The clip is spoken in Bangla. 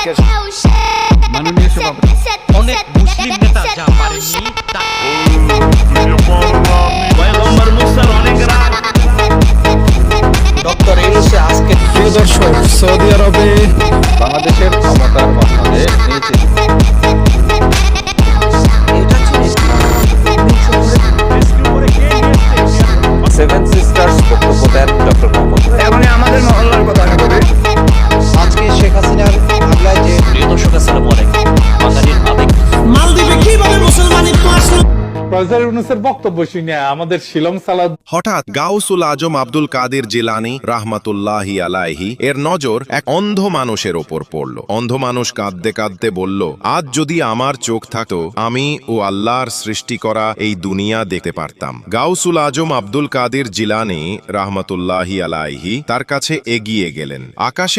আজকে মাননীয় সভাপতি অনেক মুসলিম নেতা যা পারেননি তা পয়গম্বর মুসার অনেক রাত ডক্টর ইউনূসে আজকে প্রিয় দর্শক, সৌদি আরবে বাংলাদেশের ক্ষমতার মসনদে নিয়েছে। সেভেন সিস্টার্স বক্তব্য দেন ডক্টর মোহাম্মদ। এখন আমাদের মহল্লার কথা আমি বলি। আজকে শেখ হাসিনার হামলায় যে প্রিয় দর্শক আসসালামু আলাইকুম বাঙালির আবেগ মালদ্বীপে কিভাবে মুসলমানিত্ব আসলো? প্রফেসর ইউনূসের বক্তব্য শুনে আমাদের শিলং সালাদ হঠাৎ গাউসুল আজম আব্দুল কাদের জিলানী রাহমাতুল্লাহি আলাইহি এর নজর এক অন্ধ মানুষের ওপর পড়ল। অন্ধ মানুষ কাঁদতে কাঁদতে বলল, আজ যদি আমার চোখ থাকতো আমি ও আল্লাহর সৃষ্টি করা এই দুনিয়া দেখতে পারতাম। গাউসুল আজম আব্দুল কাদের জিলানী রাহমাতুল্লাহি আলাইহি তার কাছে এগিয়ে গেলেন। আকাশে